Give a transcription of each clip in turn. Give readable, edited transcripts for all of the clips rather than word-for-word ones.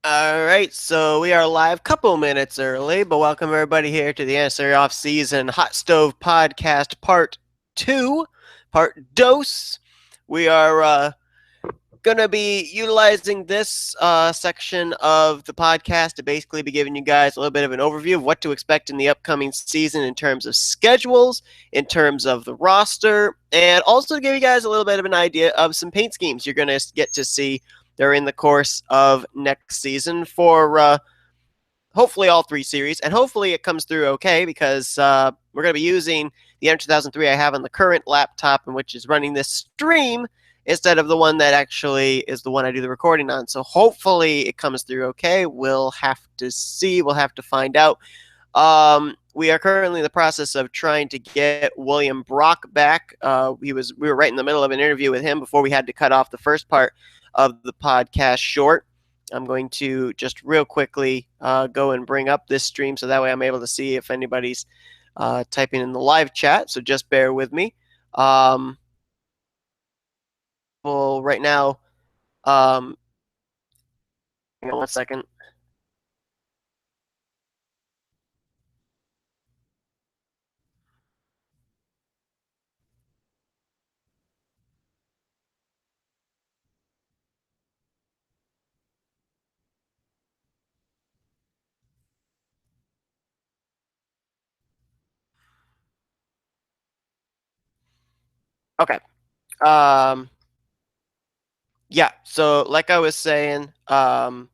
All right, so we are live couple minutes early, but welcome everybody here to the NNSCRA Off-Season Hot Stove Podcast Part 2, Part Dos. We are going to be utilizing this section of the podcast to basically be giving you guys a little bit of an overview of what to expect in the upcoming season in terms of schedules, in terms of the roster, and also to give you guys a little bit of an idea of some paint schemes you're going to get to see during the course of next season for hopefully all three series, and hopefully it comes through okay because we're going to be using the M2003 I have on the current laptop, in which is running this stream instead of the one that actually is the one I do the recording on. So hopefully it comes through okay. We'll have to see. We'll have to find out. We are currently in the process of trying to get William Brock back. We were right in the middle of an interview with him before we had to cut off the first part of the podcast short. I'm going to just real quickly go and bring up this stream so that way I'm able to see if anybody's typing in the live chat. So just bear with me. Well, right now, hang on 1 second. Okay. Um, yeah. So like I was saying, William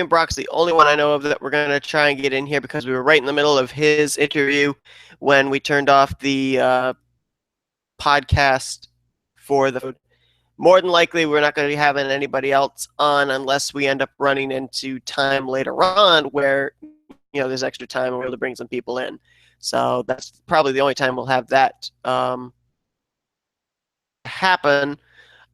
Brock's the only one I know of that we're going to try and get in here because we were right in the middle of his interview when we turned off the podcast for the. More than likely, we're not going to be having anybody else on unless we end up running into time later on where there's extra time and we're able to bring some people in. So that's probably the only time we'll have that happen.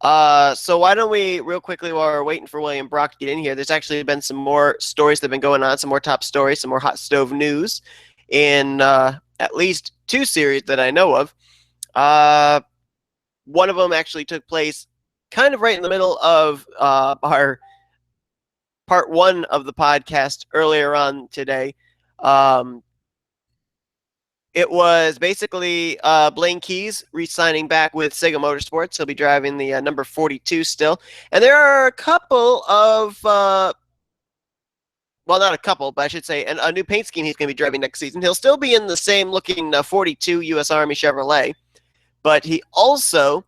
So why don't we, real quickly, while we're waiting for William Brock to get in here, there's actually been some more stories that have been going on, some more top stories, some more hot stove news in at least two series that I know of. One of them actually took place kind of right in the middle of our part one of the podcast earlier on today. It was basically Blaine Keys re-signing back with Sega Motorsports. He'll be driving the number 42 still. And there are a couple of, well, not a couple, but I should say a new paint scheme he's going to be driving next season. He'll still be in the same looking 42 U.S. Army Chevrolet, but he also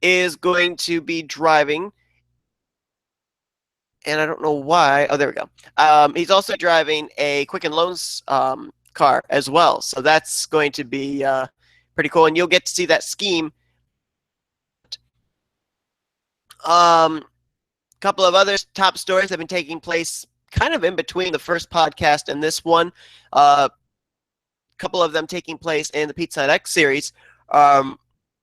is going to be driving, and I don't know why. Oh, there we go. He's also driving a Quicken Loans car as well. So that's going to be pretty cool, and you'll get to see that scheme. Couple of other top stories have been taking place kind of in between the first podcast and this one. Couple of them taking place in the Pizza Hut X series.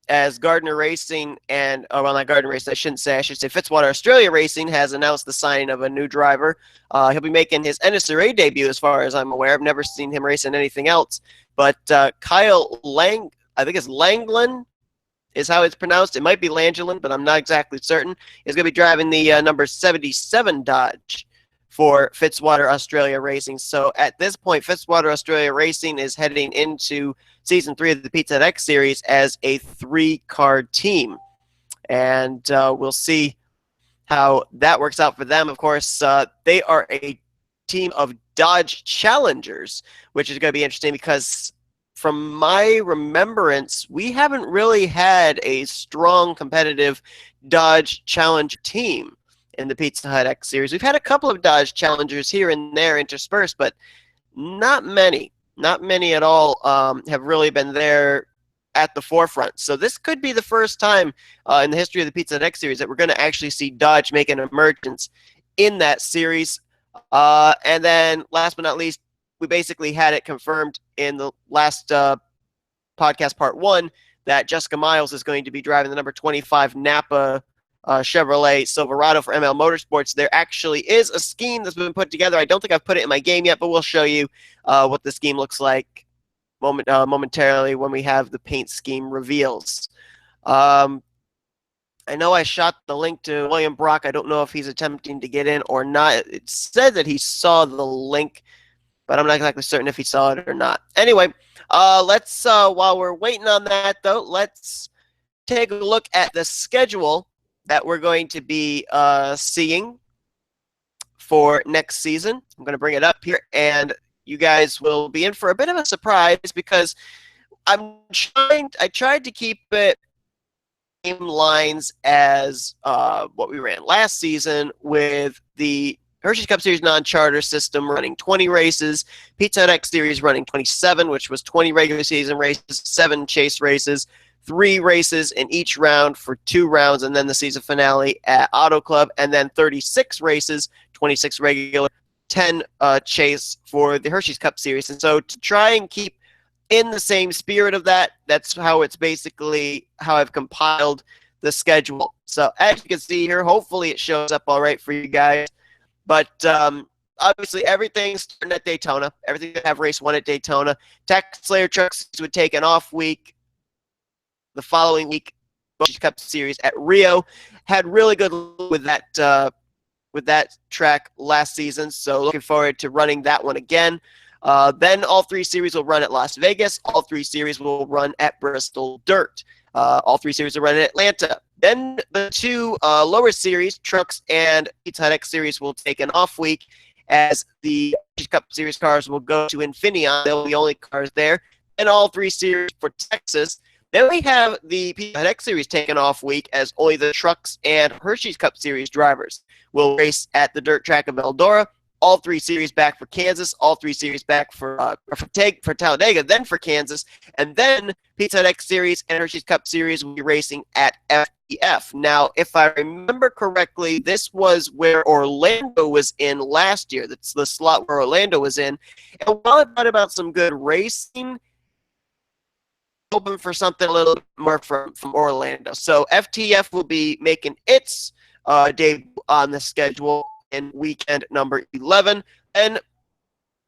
As Gardner Racing and, well, not Gardner Racing, I should say Fitzwater Australia Racing has announced the signing of a new driver. He'll be making his NNSCRA debut, as far as I'm aware. I've never seen him racing anything else. But Kyle I think it's Langland is how it's pronounced. It might be Langland, but I'm not exactly certain. He's going to be driving the number 77 Dodge for Fitzwater Australia Racing. So at this point, Fitzwater Australia Racing is heading into Season 3 of the Pizza Hut X Series as a 3-car team. And we'll see how that works out for them. Of course, they are a team of Dodge Challengers, which is going to be interesting because from my remembrance, we haven't really had a strong competitive Dodge Challenger team in the Pizza Hut X Series. We've had a couple of Dodge Challengers here and there interspersed, but not many. Not many at all have really been there at the forefront. So this could be the first time in the history of the Pizza Hut X Series that we're going to actually see Dodge make an emergence in that series. And then last but not least, we basically had it confirmed in the last podcast, part one, that Jessica Miles is going to be driving the number 25 Napa Chevrolet Silverado for ML Motorsports. There actually is a scheme that's been put together. I don't think I've put it in my game yet, but we'll show you what the scheme looks like momentarily when we have the paint scheme reveals. I know I shot the link to William Brock. I don't know if he's attempting to get in or not. It said that he saw the link, but I'm not exactly certain if he saw it or not. Anyway, let's while we're waiting on that though, let's take a look at the schedule that we're going to be seeing for next season. I'm going to bring it up here, and you guys will be in for a bit of a surprise because I tried to keep it same lines as what we ran last season with the Hersheys Cup Series non-charter system running 20 races, Pizza Hut X Series running 27, which was 20 regular season races, 7 chase races, 3 races in each round for 2 rounds, and then the season finale at Auto Club, and then 36 races, 26 regular, 10 chase for the Hersheys Cup Series. And so to try and keep in the same spirit of that, that's how it's basically how I've compiled the schedule. So as you can see here, hopefully it shows up all right for you guys. But obviously everything's starting at Daytona. Everything that have race 1 at Daytona. Taxslayer trucks would take an off week. The following week, Hersheys Cup Series at Rio had really good luck with that track last season. So looking forward to running that one again. Then all 3 series will run at Las Vegas. All 3 series will run at Bristol Dirt. All 3 series will run at Atlanta. Then the 2 lower series, Trucks and Pizza Hut X Series, will take an off week as the Cup Series cars will go to Infineon. They'll be the only cars there. And all 3 series for Texas. Then we have the Pizza Hut X Series taken off week as only the Trucks and Hersheys Cup Series drivers will race at the dirt track of Eldora. All 3 series back for Kansas, all 3 series back for Talladega, then for Kansas, and then Pizza Hut X Series and Hersheys Cup Series will be racing at FEF. Now, if I remember correctly, this was where Orlando was in last year. That's the slot where Orlando was in. And while I thought about some good racing, hoping for something a little bit more from Orlando. So FTF will be making its debut on the schedule in weekend number 11. And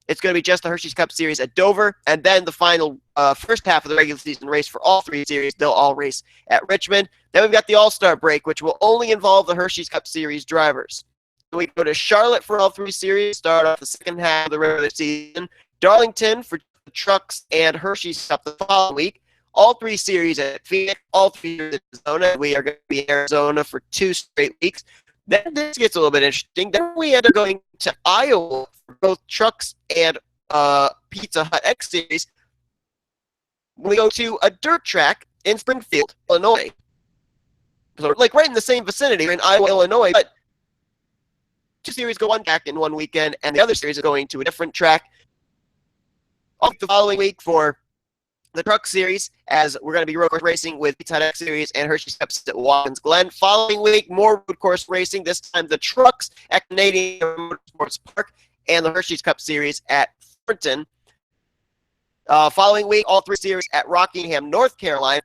it's going to be just the Hersheys Cup Series at Dover. And then the final first half of the regular season race for all 3 series, they'll all race at Richmond. Then we've got the All-Star break, which will only involve the Hersheys Cup Series drivers. Then we go to Charlotte for all 3 series, start off the second half of the regular season. Darlington for the Trucks and Hersheys Cup the following week. All 3 series at Phoenix, all 3 series at Arizona. We are going to be in Arizona for 2 straight weeks. Then this gets a little bit interesting. Then we end up going to Iowa for both Trucks and Pizza Hut X Series. We go to a dirt track in Springfield, Illinois. So like right in the same vicinity, we're in Iowa, Illinois, but 2 series go one track in one weekend, and the other series is going to a different track. Off the following week for the Truck Series, as we're going to be road course racing with Pizza Hut X Series and Hersheys Cup at Watkins Glen. Following week, more road course racing, this time the Trucks at Canadian Motorsports Park and the Hersheys Cup Series at Thornton. Following week, all 3 series at Rockingham, North Carolina.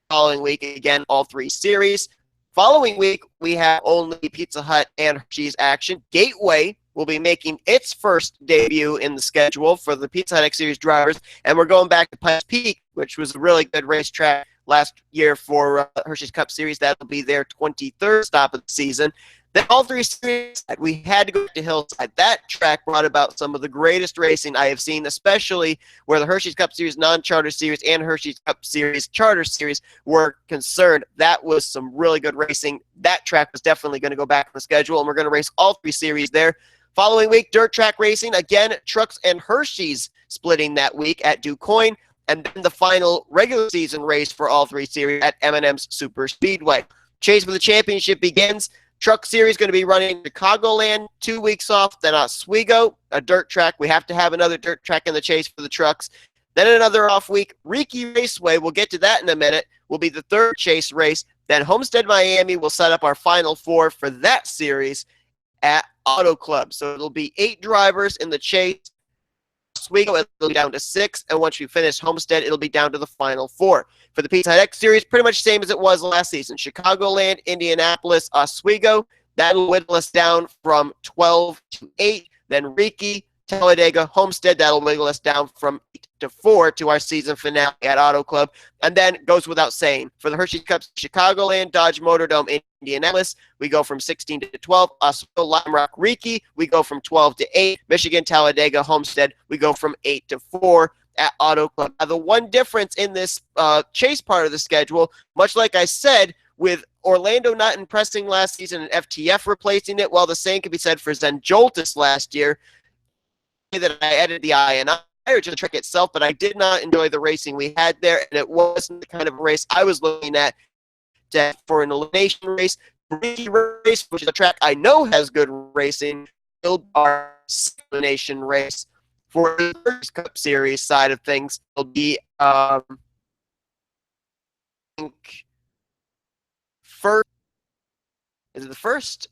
Following week, again, all 3 series. Following week, we have only Pizza Hut and Hersheys action. Gateway will be making its first debut in the schedule for the Pizza Hut X Series drivers, and we're going back to Pikes Peak, which was a really good racetrack last year for Hersheys Cup Series. That'll be their 23rd stop of the season. Then all 3 series, we had to go to Hillside. That track brought about some of the greatest racing I have seen, especially where the Hersheys Cup Series non-charter series and Hersheys Cup Series charter series were concerned. That was some really good racing. That track was definitely going to go back on the schedule, and we're going to race all 3 series there. Following week, dirt track racing. Again, Trucks and Hersheys splitting that week at DuQuoin. And then the final regular season race for all 3 series at M&M's Super Speedway. Chase for the championship begins. Truck Series going to be running Chicagoland, 2 weeks off. Then Oswego, a dirt track. We have to have another dirt track in the chase for the Trucks. Then another off week. Riki Raceway, we'll get to that in a minute, will be the 3rd chase race. Then Homestead, Miami will set up our final 4 for that series at Auto Club. So it'll be 8 drivers in the chase. Oswego, it'll be down to 6. And once we finish Homestead, it'll be down to the final 4. For the Pizza Hut X Series, pretty much the same as it was last season. Chicagoland, Indianapolis, Oswego. That'll whittle us down from 12 to 8. Then Riki, Talladega, Homestead. That'll wiggle us down from 8 to 4 to our season finale at Auto Club. And then goes without saying, for the Hersheys Cup, Chicagoland, Dodge Motordrome, Indianapolis, we go from 16 to 12. Oswego, Lime Rock, Riki, we go from 12 to 8. Michigan, Talladega, Homestead, we go from 8 to 4 at Auto Club. Now, the one difference in this chase part of the schedule, much like I said, with Orlando not impressing last season and FTF replacing it, well, the same can be said for Zen Joltis last year. That I added the INI or just the track itself, but I did not enjoy the racing we had there, and it wasn't the kind of race I was looking at for an elimination race. Race, which is a track I know has good racing, build our elimination race for the Hersheys Cup Series side of things. It'll be first. Is it the first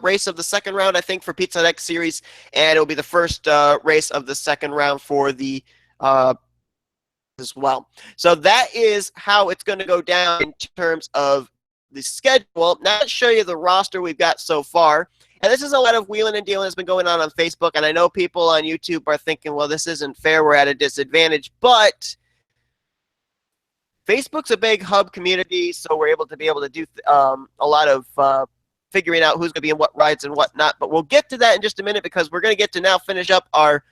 race of the second round, I think, for Pizza Hut X Series, and it'll be the first race of the second round for the as well. So that is how it's going to go down in terms of the schedule. Now let's show you the roster we've got so far. And this is a lot of wheeling and dealing that's been going on Facebook, and I know people on YouTube are thinking, well, this isn't fair, we're at a disadvantage, but Facebook's a big hub community, so we're able to do a lot of figuring out who's going to be in what rides and whatnot. But we'll get to that in just a minute because we're going to get to now finish up our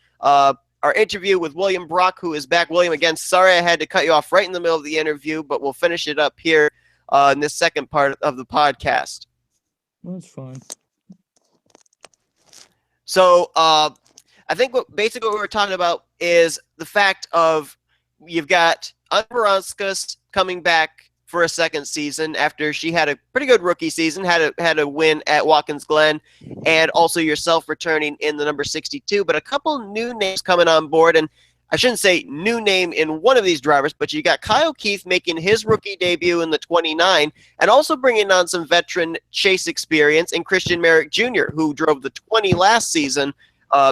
interview with William Brock, who is back. William, again, sorry I had to cut you off right in the middle of the interview, but we'll finish it up here in this second part of the podcast. That's fine. So I think basically what we were talking about is the fact of you've got Baranskis coming back for a second season after she had a pretty good rookie season, had a win at Watkins Glen, and also yourself returning in the number 62. But a couple new names coming on board, and I shouldn't say new name in one of these drivers, but you got Kyle Keith making his rookie debut in the 29, and also bringing on some veteran chase experience in Christian Merrick Jr., who drove the 20 last season,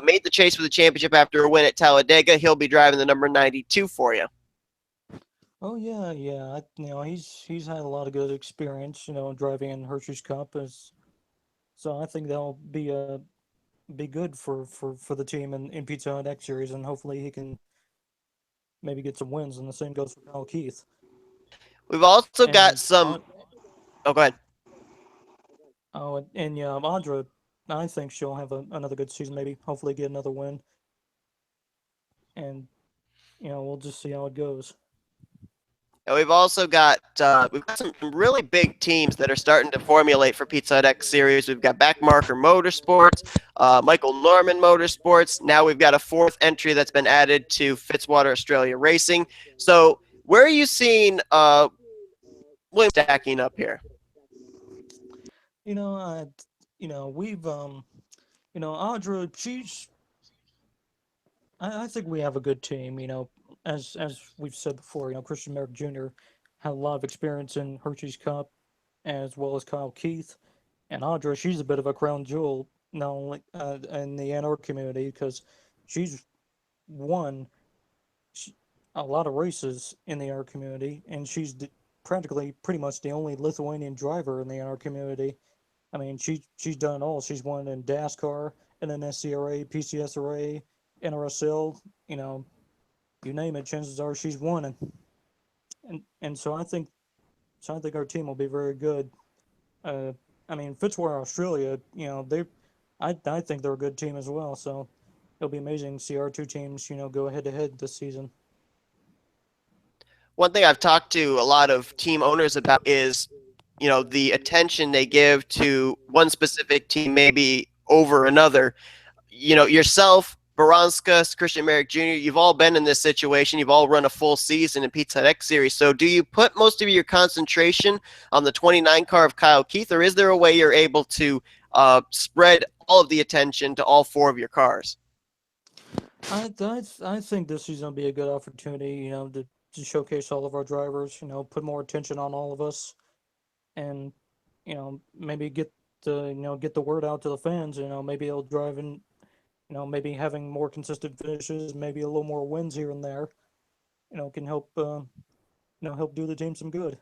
made the chase for the championship after a win at Talladega. He'll be driving the number 92 for you. Oh yeah. He's had a lot of good experience, driving in Hersheys Cup, so I think that'll be good for the team in Pizza Hut X Series, and hopefully he can maybe get some wins. And the same goes for Kyle Keith. We've also got And some. Oh, go ahead. Audra, I think she'll have another good season. Maybe hopefully get another win, and we'll just see how it goes. And we've also got some really big teams that are starting to formulate for Pizza Hut X Series. We've got Backmarker Motorsports, Michael Norman Motorsports. Now we've got a fourth entry that's been added to Fitzwater Australia Racing. So where are you seeing William stacking up here? We've Audra, I think we have a good team. As we've said before, Christian Merrick Jr. had a lot of experience in Hersheys Cup, as well as Kyle Keith. And Audra, she's a bit of a crown jewel, not only in the NR community, because she's won a lot of races in the NR community, and she's practically pretty much the only Lithuanian driver in the NR community. I mean, she's done it all. She's won in NASCAR, NNSCRA, PCSRA, NRSL, you name it, chances are she's won. And so I think our team will be very good. Fitzwater Australia, I think they're a good team as well. So it'll be amazing to see our two teams, go head to head this season. One thing I've talked to a lot of team owners about is, the attention they give to one specific team maybe over another. Yourself, Baranskis, Christian Merrick Jr., you've all been in this situation. You've all run a full season in Pizza Hut X Series. So do you put most of your concentration on the 29 car of Kyle Keith, or is there a way you're able to spread all of the attention to all four of your cars? I think this season will be a good opportunity, to showcase all of our drivers, put more attention on all of us, and, maybe get the word out to the fans, maybe they'll drive in, maybe having more consistent finishes, maybe a little more wins here and there, can help, help do the team some good.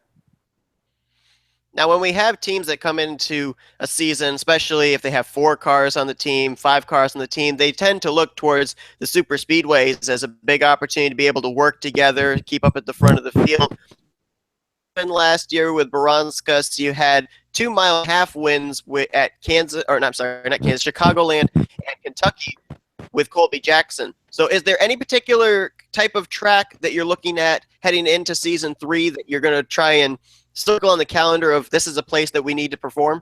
Now, when we have teams that come into a season, especially if they have 4 cars on the team, 5 cars on the team, they tend to look towards the super speedways as a big opportunity to be able to work together, keep up at the front of the field. And last year with Baranskis, you had 2.5 mile wins at Kansas, or not, I'm sorry, not Kansas, Chicagoland and Kentucky with Colby Jackson. So is there any particular type of track that you're looking at heading into season 3 that you're going to try and circle on the calendar of this is a place that we need to perform?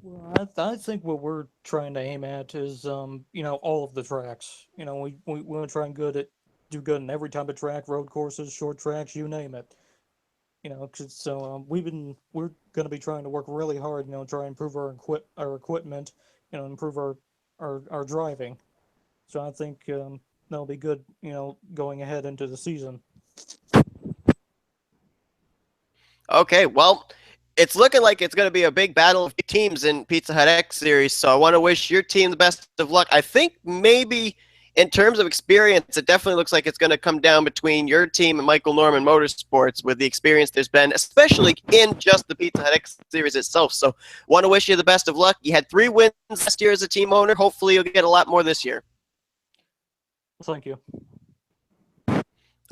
Well, I think what we're trying to aim at is, all of the tracks. We want to try and do good in every type of track, road courses, short tracks, you name it. We're going to be trying to work really hard, try and improve our equipment, improve our driving. So I think that'll be good, going ahead into the season. Okay, well, it's looking like it's going to be a big battle of teams in Pizza Hut X Series, so I want to wish your team the best of luck. I think maybe in terms of experience, it definitely looks like it's going to come down between your team and Michael Norman Motorsports with the experience there's been, especially in just the Pizza Hut X Series itself. So want to wish you the best of luck. You had 3 wins last year as a team owner. Hopefully you'll get a lot more this year. Thank you.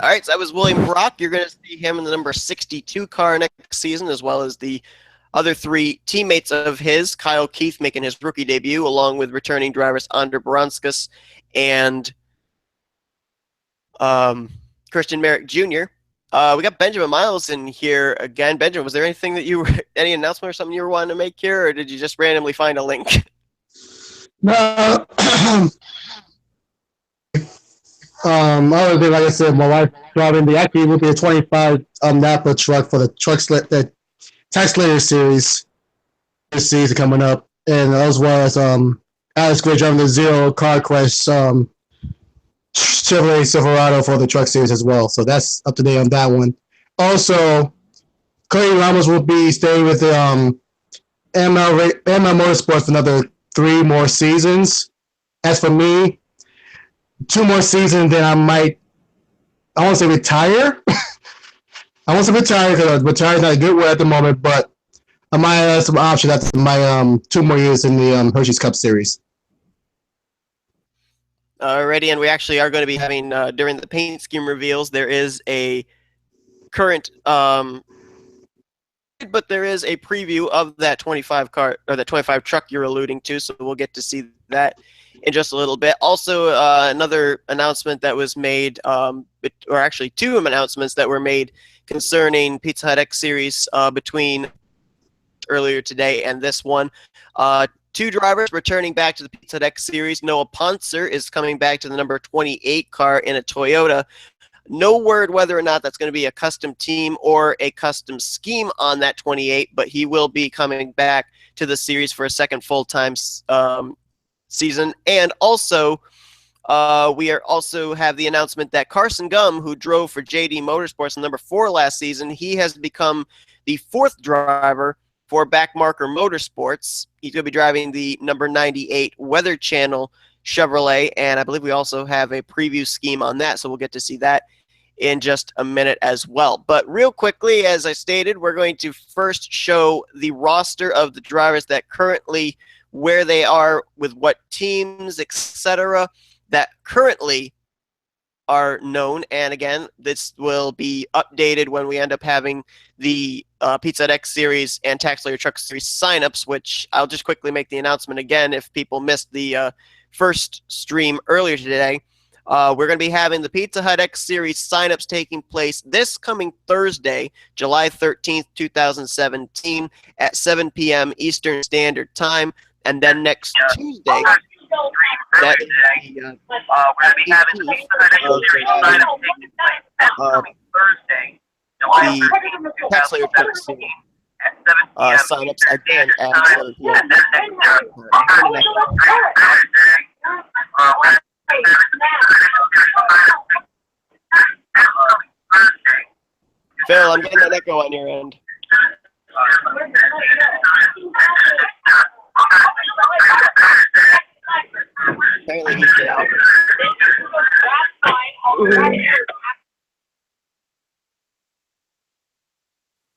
All right, so that was William Brock. You're going to see him in the number 62 car next season, as well as the other 3 teammates of his, Kyle Keith making his rookie debut, along with returning drivers Andre Baranskis and Christian Merrick Jr. We got Benjamin Miles in here again. Benjamin, was there anything that any announcement or something you were wanting to make here, or did you just randomly find a link? No. Other than, like I said, my wife driving the actually will be a 25 Napa truck for the Taxslayer series this season coming up, and as well as Alex Gray driving the Zero Car Quest Chevrolet Silverado for the truck series as well. So that's up to date on that one. Also, Cody Ramos will be staying with the ML Motorsports for another 3 more seasons. As for me, 2 more seasons, then I want to say retire. I want to retire because retire is not a good word at the moment, but I might have some options after my 2 more years in the Hersheys Cup Series. Alrighty, and we actually are going to be having, during the paint scheme reveals, there is a current, but there is a preview of that 25 car, or the 25 truck you're alluding to, so we'll get to see that in just a little bit. Also, another announcement that was made, or actually 2 announcements that were made concerning Pizza Hut X Series between earlier today and this one. 2 drivers returning back to the Pizza Hut X Series. Noah Ponser is coming back to the number 28 car in a Toyota. No word whether or not that's going to be a custom team or a custom scheme on that 28, but he will be coming back to the series for a second full-time season. And also, we are also have the announcement that Carson Gum, who drove for JD Motorsports in number 4 last season, he has become the 4th driver for Backmarker Motorsports. He's going to be driving the number 98 Weather Channel Chevrolet, and I believe we also have a preview scheme on that, so we'll get to see that in just a minute as well. But real quickly, as I stated, we're going to first show the roster of the drivers that currently, where they are with what teams, etc., that currently are known. And again, this will be updated when we end up having the Pizza Hut X Series and Taxslayer Truck Series signups, which I'll just quickly make the announcement again if people missed the first stream earlier today. We're going to be having the Pizza Hut X Series signups taking place this coming Thursday, July 13th, 2017 at 7 p.m. Eastern Standard Time. And then next Tuesday, that is the we're going to be having the Pizza Hut X Series signup taking place this coming Thursday, July 13th, 2017 at 7 p.m. signups again at 7 p.m. And then next Thursday, Phil, I'm getting an echo on your end. Apparently he's out.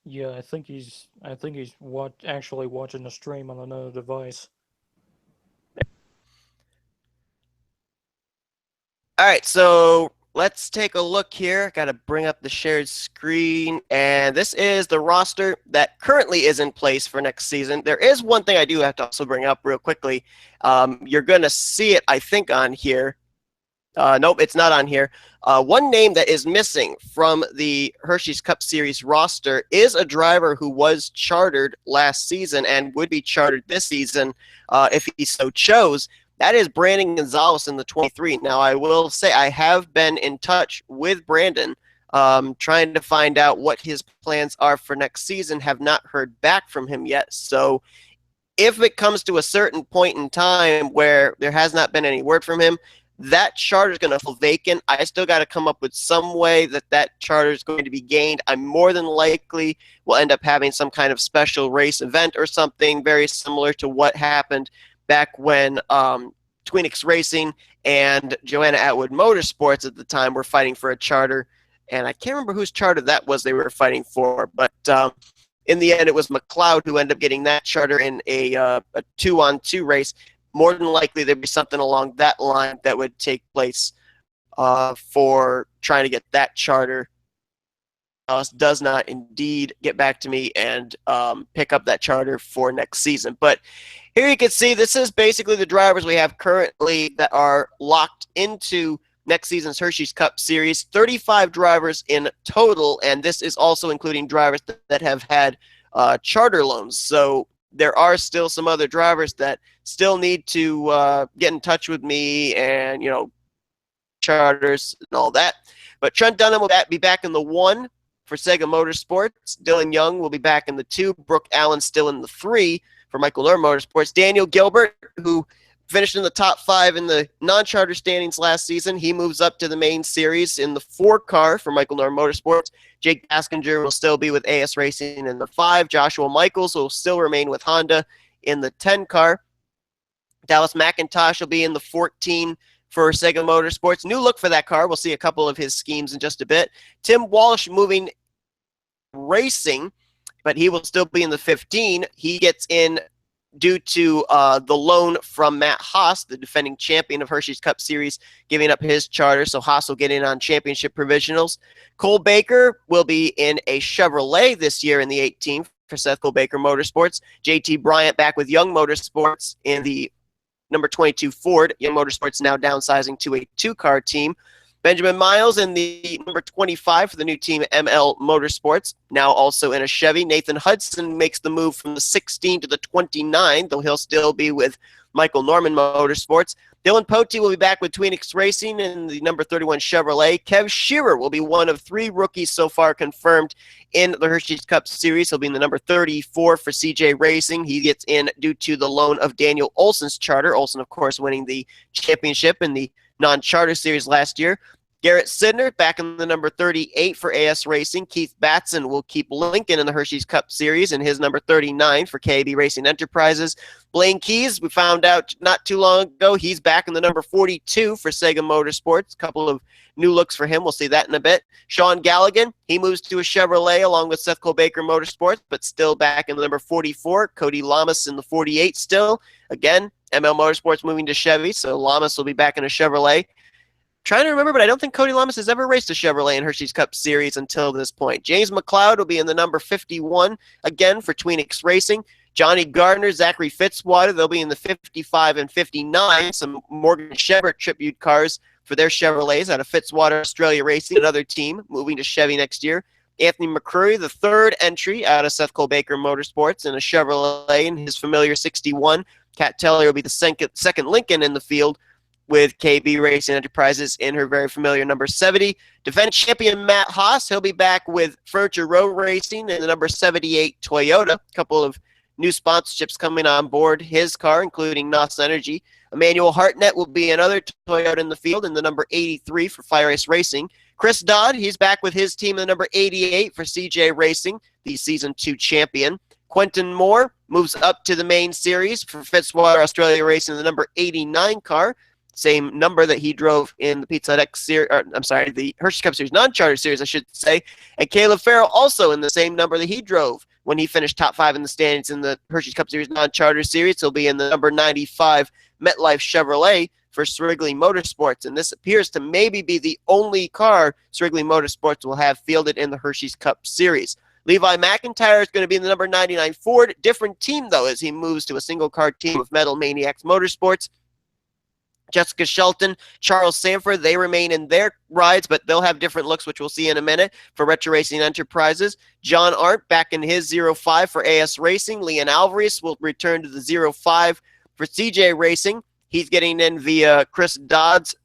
Yeah, I think he's actually watching the stream on another device. All right, so let's take a look here. Got to bring up the shared screen, and this is the roster that currently is in place for next season. There is one thing I do have to also bring up real quickly. You're going to see it, I think, on here. Nope, it's not on here. One name that is missing from the Hersheys Cup Series roster is a driver who was chartered last season and would be chartered this season if he so chose. That is Brandon Gonzalez in the 23. Now, I will say I have been in touch with Brandon, trying to find out what his plans are for next season. Have not heard back from him yet. So if it comes to a certain point in time where there has not been any word from him, that charter is going to feel vacant. I still got to come up with some way that charter is going to be gained. I more than likely will end up having some kind of special race event or something very similar to what happened back when Tweenix Racing and Joanna Atwood Motorsports at the time were fighting for a charter. And I can't remember whose charter that was they were fighting for, but in the end, it was McLeod who ended up getting that charter in a 2-on-2 race. More than likely, there'd be something along that line that would take place for trying to get that charter. Does not indeed get back to me and pick up that charter for next season. But here you can see this is basically the drivers we have currently that are locked into next season's Hersheys Cup Series. 35 drivers in total, and this is also including drivers that have had charter loans. So there are still some other drivers that still need to get in touch with me and, charters and all that. But Trent Dunham will be back in the 1 for Sega Motorsports. Dylan Young will be back in the 2. Brooke Allen still in the 3 for Michael Lear Motorsports. Daniel Gilbert, who finished in the top 5 in the non-charter standings last season, he moves up to the main series in the 4 car for Michael Lear Motorsports. Jake Gaskinger will still be with AS Racing in the 5. Joshua Michaels will still remain with Honda in the 10 car. Dallas McIntosh will be in the 14 for Sega Motorsports. New look for that car. We'll see a couple of his schemes in just a bit. Tim Walsh moving racing, but he will still be in the 15. He gets in due to the loan from Matt Haas, the defending champion of Hersheys Cup Series, giving up his charter, so Haas will get in on championship provisionals. Cole Baker will be in a Chevrolet this year in the 18 for Seth Cole Baker Motorsports. JT Bryant back with Young Motorsports in the number 22 Ford. Young Motorsports now downsizing to a 2-car team. Benjamin Miles in the number 25 for the new team ML Motorsports, now also in a Chevy. Nathan Hudson makes the move from the 16 to the 29, though he'll still be with Michael Norman Motorsports. Dylan Pote will be back with Tweenix Racing in the number 31 Chevrolet. Kev Shearer will be one of 3 rookies so far confirmed in the Hersheys Cup Series. He'll be in the number 34 for CJ Racing. He gets in due to the loan of Daniel Olson's charter. Olson, of course, winning the championship in the non-charter series last year. Garrett Sidner back in the number 38 for AS Racing. Keith Batson will keep Lincoln in the Hersheys Cup Series in his number 39 for KB Racing Enterprises. Blaine Keys, we found out not too long ago, he's back in the number 42 for Sega Motorsports. A couple of new looks for him. We'll see that in a bit. Sean Galligan, he moves to a Chevrolet along with Seth Cole Baker Motorsports, but still back in the number 44. Cody Lamas in the 48 still. Again, ML Motorsports moving to Chevy, so Lamas will be back in a Chevrolet. Trying to remember, but I don't think Cody Lamas has ever raced a Chevrolet in Hersheys Cup Series until this point. James McLeod will be in the number 51 again for Tweenix Racing. Johnny Gardner, Zachary Fitzwater, they'll be in the 55 and 59. Some Morgan Shepard tribute cars for their Chevrolets out of Fitzwater Australia Racing, another team moving to Chevy next year. Anthony McCrory, the 3rd entry out of Seth Cole Baker Motorsports in a Chevrolet in his familiar 61. Kat Teller will be the second Lincoln in the field with KB Racing Enterprises in her very familiar number 70. Defending champion Matt Haas, he'll be back with Furniture Row Racing in the number 78 Toyota. A couple of new sponsorships coming on board his car, including NOS Energy. Emmanuel Hartnett will be another Toyota in the field in the number 83 for Fire Ice Racing. Chris Dodd, he's back with his team in the number 88 for CJ Racing, the Season 2 champion. Quentin Moore moves up to the main series for Fitzwater Australia Racing in the number 89 car. same number that he drove in the Pizza Hut X Series, the Hersheys Cup Series non-charter series, I should say. And Caleb Farrell also in the same number that he drove when he finished top 5 in the standings in the Hersheys Cup Series non-charter series. He'll be in the number 95 MetLife Chevrolet for Srigley Motorsports, and this appears to maybe be the only car Srigley Motorsports will have fielded in the Hersheys Cup Series. Levi McIntyre is going to be in the number 99 Ford. Different team, though, as he moves to a single-car team with Metal Maniacs Motorsports. Jessica Shelton, Charles Sanford, they remain in their rides, but they'll have different looks, which we'll see in a minute, for Retro Racing Enterprises. John Arndt back in his 05 for AS Racing. Leon Alvarez will return to the 05 for CJ Racing. He's getting in via Chris Dodd's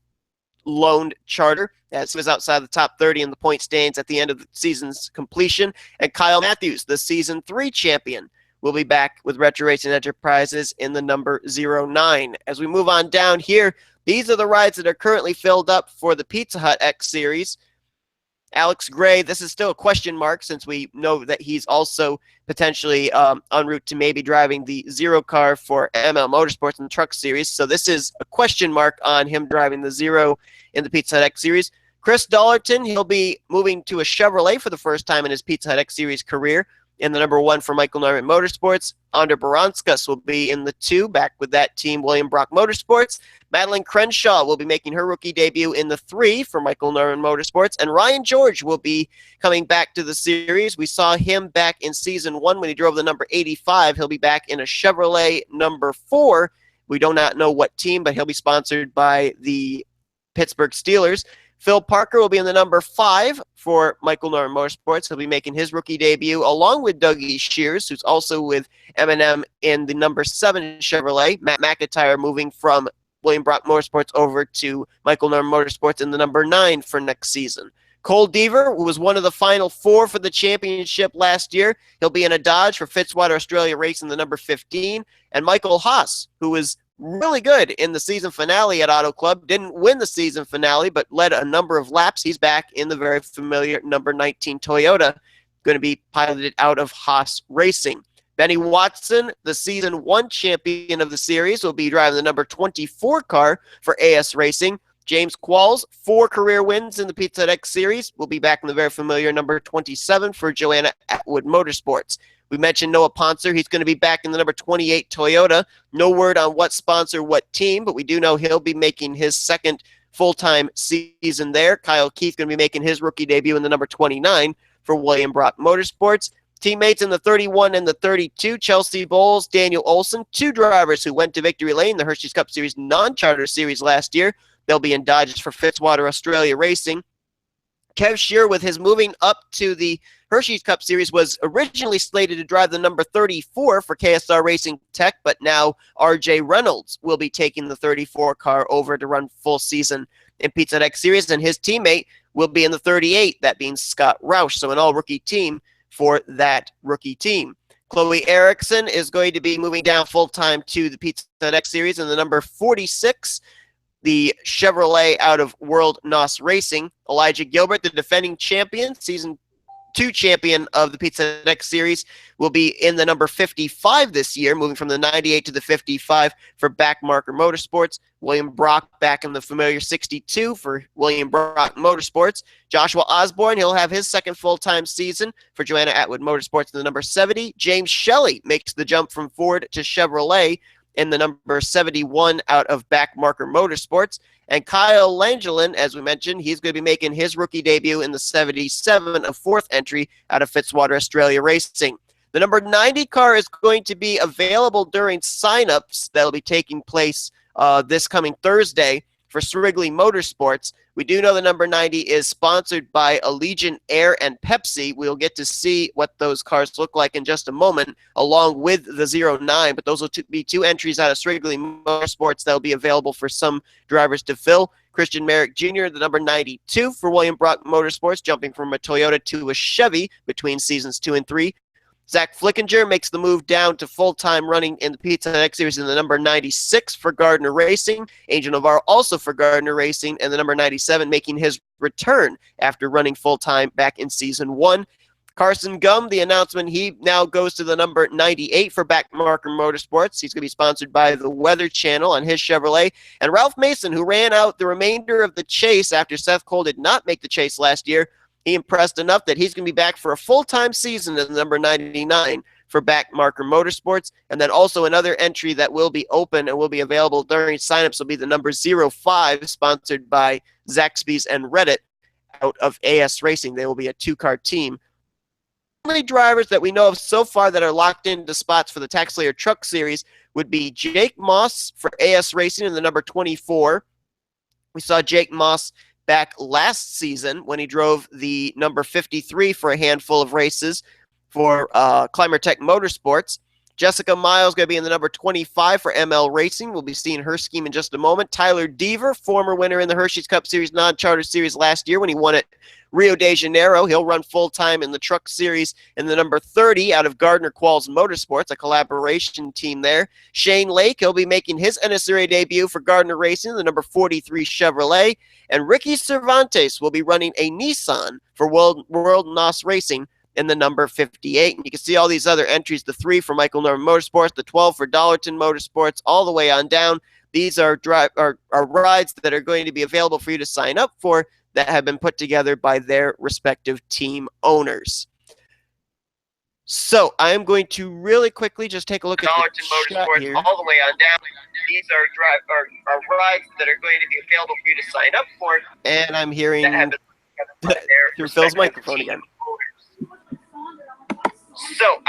loaned charter, as he was outside the top 30 in the point standings at the end of the season's completion. And Kyle Matthews, the Season 3 champion, will be back with Retro Racing Enterprises in the number 09. As we move on down here, these are the rides that are currently filled up for the Pizza Hut X Series. Alex Gray, this is still a question mark since we know that he's also potentially en route to maybe driving the 0 car for ML Motorsports in the Truck Series. So this is a question mark on him driving the 0 in the Pizza Hut X Series. Chris Dollerton, he'll be moving to a Chevrolet for the first time in his Pizza Hut X Series career in the number 1 for Michael Norman Motorsports. Ander Baranskas will be in the 2, back with that team, William Brock Motorsports. Madeline Crenshaw will be making her rookie debut in the 3 for Michael Norman Motorsports. And Ryan George will be coming back to the series. We saw him back in Season 1 when he drove the number 85. He'll be back in a Chevrolet number 4. We do not know what team, but he'll be sponsored by the Pittsburgh Steelers. Phil Parker will be in the number 5 for Michael Norman Motorsports. He'll be making his rookie debut along with Dougie Shears, who's also with M&M in the number 7 Chevrolet. Matt McIntyre moving from William Brock Motorsports over to Michael Norman Motorsports in the number 9 for next season. Cole Deaver, who was one of the final 4 for the championship last year, he'll be in a Dodge for Fitzwater Australia Racing, the number 15. And Michael Haas, who was really good in the season finale at Auto Club, didn't win the season finale, but led a number of laps. He's back in the very familiar number 19 Toyota, going to be piloted out of Haas Racing. Benny Watson, the Season 1 champion of the series, will be driving the number 24 car for AS Racing. James Qualls, 4 career wins in the Pizza Hut X Series, will be back in the very familiar number 27 for Joanna Atwood Motorsports. We mentioned Noah Poncer. He's going to be back in the number 28 Toyota. No word on what sponsor, what team, but we do know he'll be making his second full-time season there. Kyle Keith going to be making his rookie debut in the number 29 for William Brock Motorsports. Teammates in the 31 and the 32, Chelsea Bowles, Daniel Olson, 2 drivers who went to victory lane, the Hersheys Cup Series non-charter series last year. They'll be in Dodges for Fitzwater Australia Racing. Kev Shear, with his moving up to the Hersheys Cup Series, was originally slated to drive the number 34 for KSR Racing Tech, but now RJ Reynolds will be taking the 34 car over to run full season in Pizza Hut X Series, and his teammate will be in the 38, that being Scott Roush, so an all-rookie team for that rookie team. Chloe Erickson is going to be moving down full-time to the Pizza Hut X Series in the number 46, the Chevrolet out of World NOS Racing. Elijah Gilbert, the defending champion, Season 2 champion of the Pizza Hut X Series, will be in the number 55 this year, moving from the 98 to the 55 for Backmarker Motorsports. William Brock back in the familiar 62 for William Brock Motorsports. Joshua Osborne, he'll have his second full-time season for Joanna Atwood Motorsports in the number 70. James Shelley makes the jump from Ford to Chevrolet in the number 71 out of Backmarker Motorsports. And Kyle Langelin, as we mentioned, he's going to be making his rookie debut in the 77, a 4th entry out of Fitzwater Australia Racing. The number 90 car is going to be available during signups that'll be taking place this coming Thursday for Srigley Motorsports. We do know the number 90 is sponsored by Allegiant Air and Pepsi. We'll get to see what those cars look like in just a moment, along with the 09, but those will be 2 entries out of Srigley Motorsports that will be available for some drivers to fill. Christian Merrick Jr., the number 92 for William Brock Motorsports, jumping from a Toyota to a Chevy between Seasons 2 and 3. Zach Flickinger makes the move down to full-time running in the Pizza Hut X Series in the number 96 for Gardner Racing. Angel Navarro also for Gardner Racing, and the number 97 making his return after running full-time back in Season 1. Carson Gum, the announcement, he now goes to the number 98 for Backmarker Motorsports. He's going to be sponsored by the Weather Channel on his Chevrolet. And Ralph Mason, who ran out the remainder of the chase after Seth Cole did not make the chase last year, he impressed enough that he's going to be back for a full-time season as number 99 for Backmarker Motorsports. And then also another entry that will be open and will be available during signups will be the number 05, sponsored by Zaxby's and Reddit out of AS Racing. They will be a two-car team. Only drivers that we know of so far that are locked into spots for the Taxslayer Truck Series would be Jake Moss for AS Racing in the number 24. We saw Jake Moss back last season when he drove the number 53 for a handful of races for Climber Tech Motorsports. Jessica Miles going to be in the number 25 for ML Racing. We'll be seeing her scheme in just a moment. Tyler Deaver, former winner in the Hersheys Cup Series non-charter series last year when he won at Rio de Janeiro. He'll run full-time in the Truck Series in the number 30 out of Gardner Qualls Motorsports, a collaboration team there. Shane Lake, he'll be making his NNSCRA debut for Gardner Racing, the number 43 Chevrolet. And Ricky Cervantes will be running a Nissan for World NOS Racing in the number 58. And you can see all these other entries, the 3 for Michael Norman Motorsports, the 12 for Dollarton Motorsports, all the way on down. These are rides that are going to be available for you to sign up for that have been put together by their respective team owners. So I'm going to really quickly just take a look at the Motorsports here. All the way on down. These are rides that are going to be available for you to sign up for. And I'm hearing through Phil's microphone again. So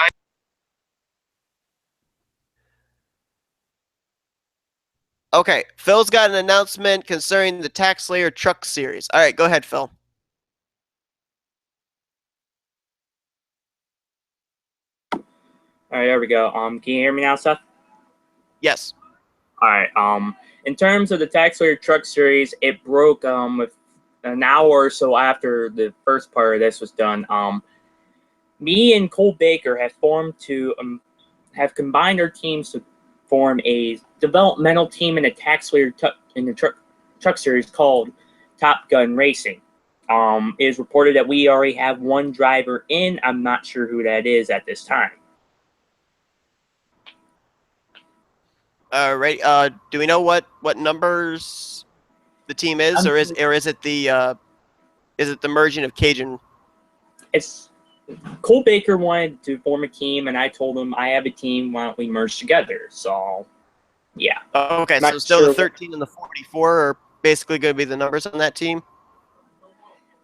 Okay, Phil's got an announcement concerning the Taxslayer Truck Series. All right, go ahead, Phil. All right, there we go. Can you hear me now, Seth? Yes. All right. In terms of the Taxslayer Truck Series, it broke with an hour or so after the first part of this was done. Me and Cole Baker have have combined our teams to form a developmental team in the Taxslayer Truck Series called Top Gun Racing. It is reported that we already have one driver in. I'm not sure who that is at this time. All right. Do we know what numbers the team is, or is it the merging of Cajun? It's Cole Baker wanted to form a team, and I told him I have a team. Why don't we merge together? So, yeah. Okay, so still the 13 and the 44 are basically going to be the numbers on that team?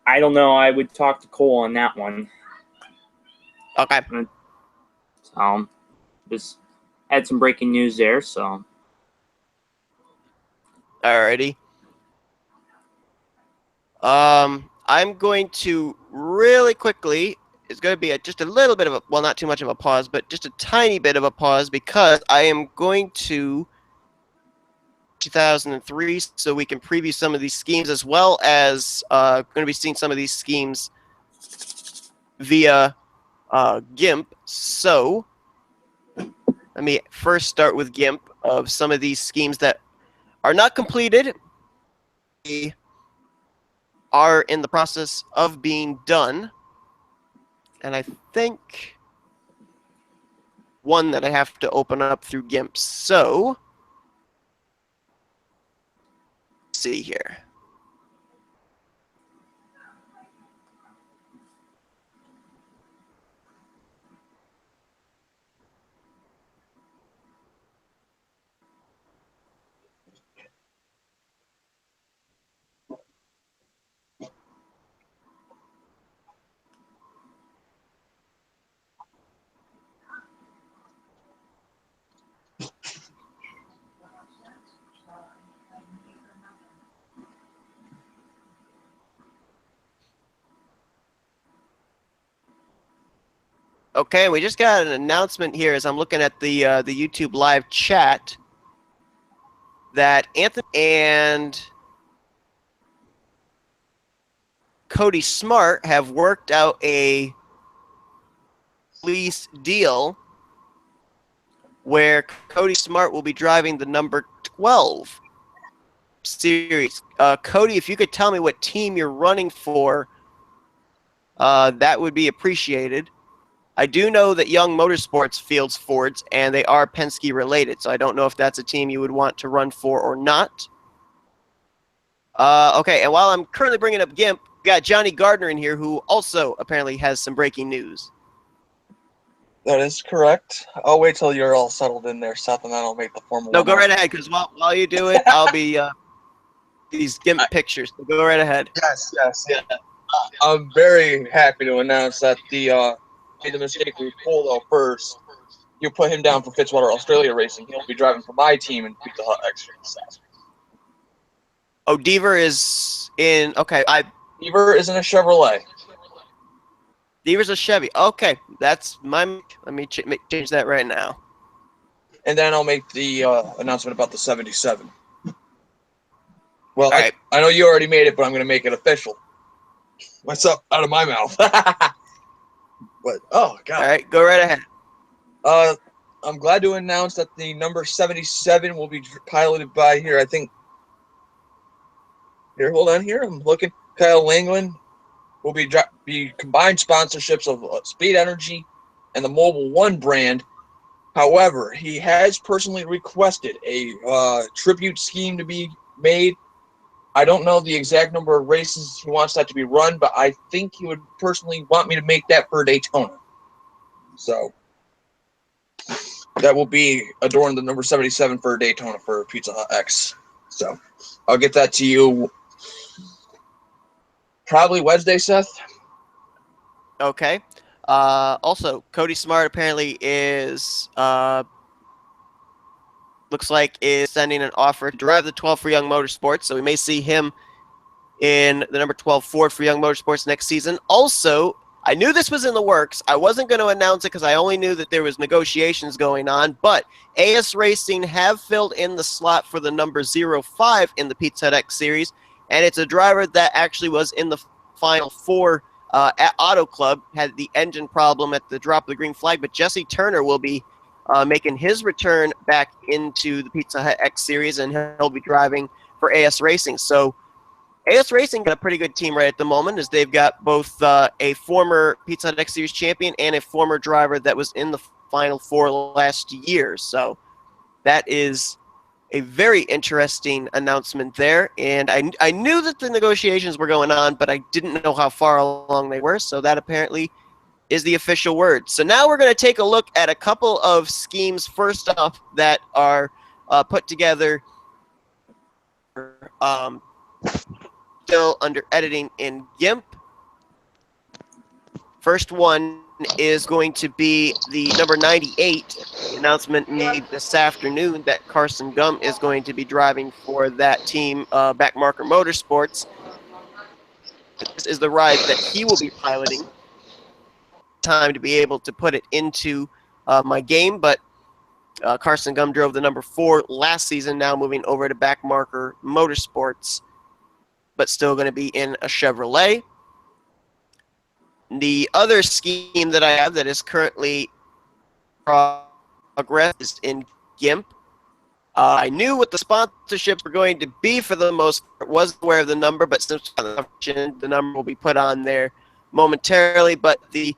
I don't know. I would talk to Cole on that one. Okay. Just had some breaking news there, so. Alrighty. I'm going to really quickly, it's going to be just a little bit of a, well, not too much of a pause, but just a tiny bit of a pause because I am going to 2003 so we can preview some of these schemes as well as going to be seeing some of these schemes via GIMP. So let me first start with GIMP of some of these schemes that are not completed. They are in the process of being done. And I think one that I have to open up through GIMP. So let's see here. Okay, we just got an announcement here as I'm looking at the YouTube live chat that Anthony and Cody Smart have worked out a lease deal where Cody Smart will be driving the number 12 series. Cody, if you could tell me what team you're running for that would be appreciated. I do know that Young Motorsports fields Fords, and they are Penske related, so I don't know if that's a team you would want to run for or not. Okay, and while I'm currently bringing up GIMP, we got Johnny Gardner in here, who also apparently has some breaking news. That is correct. I'll wait till you're all settled in there, Seth, and then I'll make the formal. No, go right ahead, because while you do it, I'll be these GIMP pictures. So go right ahead. Yes, yeah. I'm very happy to announce that made the mistake with Polo first. You put him down for Fitzwater Australia Racing. He'll be driving for my team and Pizza Hut Extra. Oh, Deaver is in. Okay, Deaver is in a Chevrolet. Deaver's a Chevy. Okay, that's my. Let me change that right now. And then I'll make the announcement about the 77. Well, right. I know you already made it, but I'm going to make it official. What's up out of my mouth? But oh god! All right, go right ahead. I'm glad to announce that the number 77 will be piloted by here. I think. Here, hold on. Here, I'm looking. Kyle Langland will be combined sponsorships of Speed Energy and the Mobile One brand. However, he has personally requested a tribute scheme to be made. I don't know the exact number of races he wants that to be run, but I think he would personally want me to make that for Daytona. So that will be adorned the number 77 for Daytona for Pizza Hut X. So I'll get that to you probably Wednesday, Seth. Okay. Also, Cody Smart apparently is looks like is sending an offer to drive the 12 for Young Motorsports, so we may see him in the number 12 Ford for Young Motorsports next season. Also, I knew this was in the works. I wasn't going to announce it because I only knew that there was negotiations going on, but AS Racing have filled in the slot for the number 05 in the Pizza Hut X Series, and it's a driver that actually was in the Final Four at Auto Club, had the engine problem at the drop of the green flag, but Jesse Turner will be making his return back into the Pizza Hut X Series, and he'll be driving for AS Racing. So AS Racing got a pretty good team right at the moment, as they've got both a former Pizza Hut X Series champion and a former driver that was in the Final Four last year. So that is a very interesting announcement there. And I knew that the negotiations were going on, but I didn't know how far along they were. So that apparently is the official word. So now we're going to take a look at a couple of schemes first off that are put together still under editing in GIMP. First one is going to be the number 98 announcement made this afternoon that Carson Gum is going to be driving for that team, Backmarker Motorsports. This is the ride that he will be piloting. Time to be able to put it into my game, but Carson Gum drove the number 4 last season, now moving over to Backmarker Motorsports, but still going to be in a Chevrolet. The other scheme that I have that is currently progress is in GIMP. I knew what the sponsorships were going to be for the most part, wasn't aware of the number, but since the number will be put on there momentarily. But the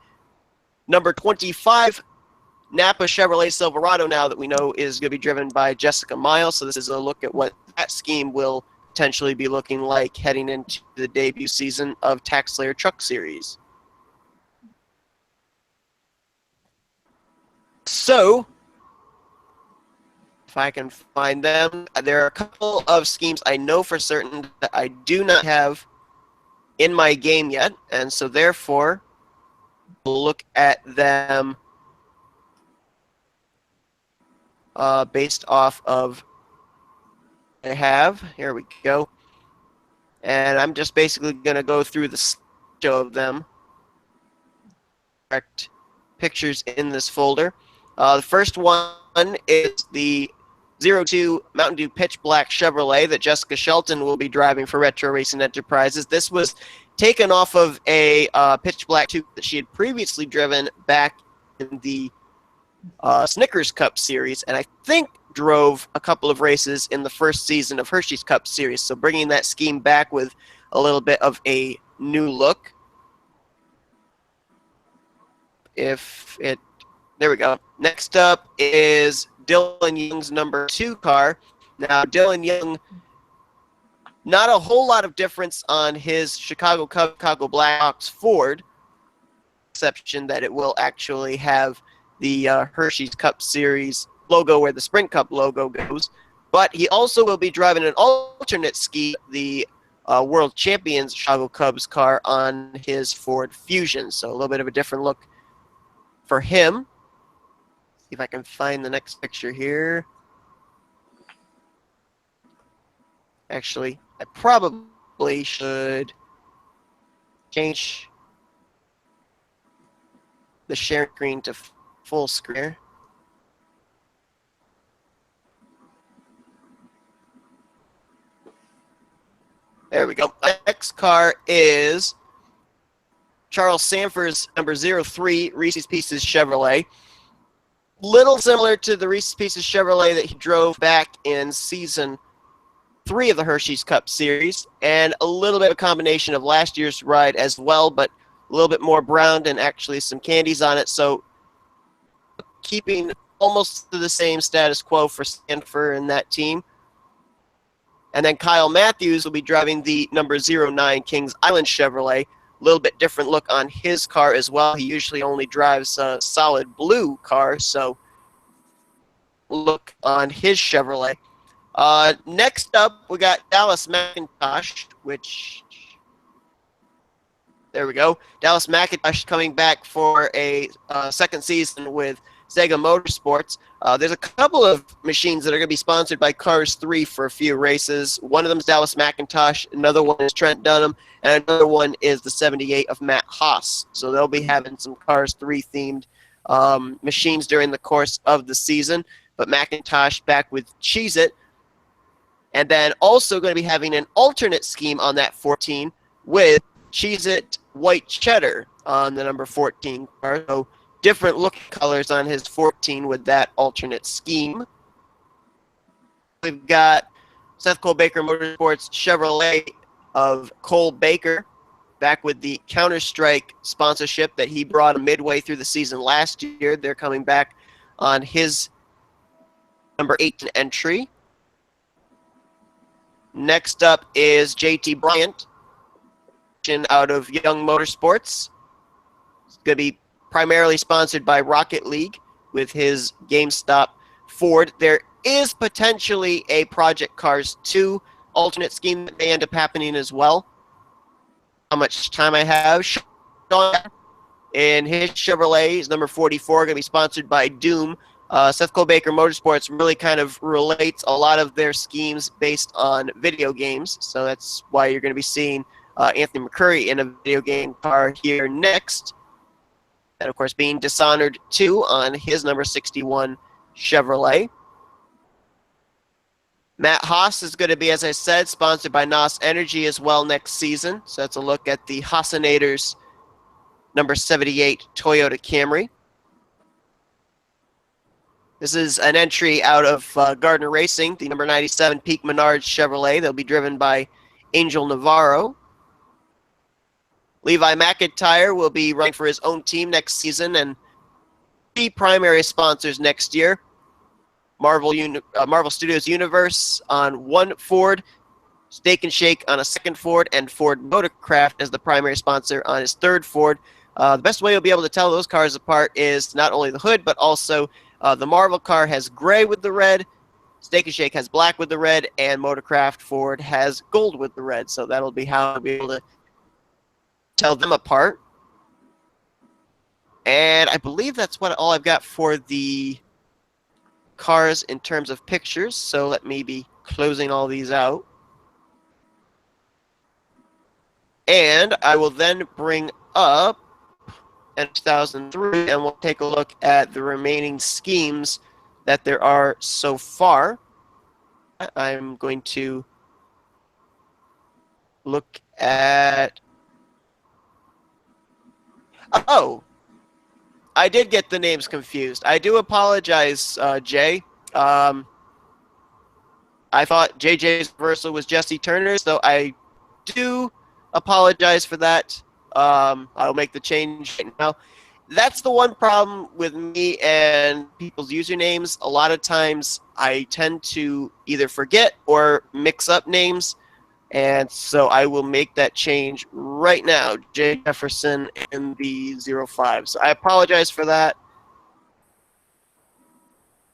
number 25 Napa Chevrolet Silverado, now that we know, is going to be driven by Jessica Miles. So this is a look at what that scheme will potentially be looking like heading into the debut season of Taxslayer Truck Series. So, if I can find them, there are a couple of schemes I know for certain that I do not have in my game yet, and so therefore, we'll look at them based off of what I have. Here we go. And I'm just basically going to go through the show of them. Correct pictures in this folder. The first one is the 02 Mountain Dew Pitch Black Chevrolet that Jessica Shelton will be driving for Retro Racing Enterprises. This was taken off of a Pitch Black 2 that she had previously driven back in the Snickers Cup Series, and I think drove a couple of races in the first season of Hersheys Cup Series. So bringing that scheme back with a little bit of a new look. if it. There we go. Next up is Dylan Young's number 2 car. Now, Dylan Young, not a whole lot of difference on his Chicago Cub, Chicago Blackhawks Ford, exception that it will actually have the Hersheys Cup Series logo where the Sprint Cup logo goes. But he also will be driving an alternate ski, the World Champions Chicago Cubs car on his Ford Fusion. So a little bit of a different look for him. See if I can find the next picture here. Actually, I probably should change the share screen to full screen. There we go. Next car is Charles Sanford's number 03 Reese's Pieces Chevrolet. Little similar to the Reese's Pieces Chevrolet that he drove back in season 3 of the Hersheys Cup Series, and a little bit of a combination of last year's ride as well, but a little bit more brown and actually some candies on it. So keeping almost to the same status quo for Sanford and that team. And then Kyle Matthews will be driving the number 09 Kings Island Chevrolet. A little bit different look on his car as well. He usually only drives a solid blue car, so look on his Chevrolet. Next up, we got Dallas McIntosh, which, there we go. Dallas McIntosh coming back for a second season with Sega Motorsports. There's a couple of machines that are going to be sponsored by Cars 3 for a few races. One of them is Dallas McIntosh, another one is Trent Dunham, and another one is the 78 of Matt Haas. So they'll be having some Cars 3 themed machines during the course of the season. But McIntosh back with Cheez-It. And then also going to be having an alternate scheme on that 14 with Cheez-It White Cheddar on the number 14 car. So different look colors on his 14 with that alternate scheme. We've got Seth Cole Baker Motorsports Chevrolet of Cole Baker back with the Counter-Strike sponsorship that he brought midway through the season last year. They're coming back on his number 18 entry. Next up is JT Bryant out of Young Motorsports. It's going to be primarily sponsored by Rocket League with his GameStop Ford. There is potentially a Project Cars 2 alternate scheme that may end up happening as well. How much time I have? Sean in his Chevrolet is number 44, going to be sponsored by Doom. Seth Cole Baker Motorsports really kind of relates a lot of their schemes based on video games, so that's why you're going to be seeing Anthony McCurry in a video game car here next. And, of course, being Dishonored 2 on his number 61 Chevrolet. Matt Haas is going to be, as I said, sponsored by NOS Energy as well next season. So that's a look at the Hassanators number 78 Toyota Camry. This is an entry out of Gardner Racing, the number 97 Peak Menards Chevrolet. They'll be driven by Angel Navarro. Levi McIntyre will be running for his own team next season and be primary sponsors next year. Marvel Studios Universe on one Ford, Steak and Shake on a second Ford, and Ford Motorcraft as the primary sponsor on his third Ford. The best way you'll be able to tell those cars apart is not only the hood, but also the Marvel car has gray with the red, Steak and Shake has black with the red, and Motorcraft Ford has gold with the red. So that'll be how I'll be able to tell them apart. And I believe that's all I've got for the cars in terms of pictures. So let me be closing all these out. And I will then bring up in 2003 and we'll take a look at the remaining schemes that there are so far. I'm going to look at... Oh, I did get the names confused. I do apologize, Jay. I thought JJ's reversal was Jesse Turner, so I do apologize for that. I'll make the change right now. that's the one problem with me and people's usernames. A lot of times I tend to either forget or mix up names, and so I will make that change right now. J. Jefferson in the 05. So I apologize for that.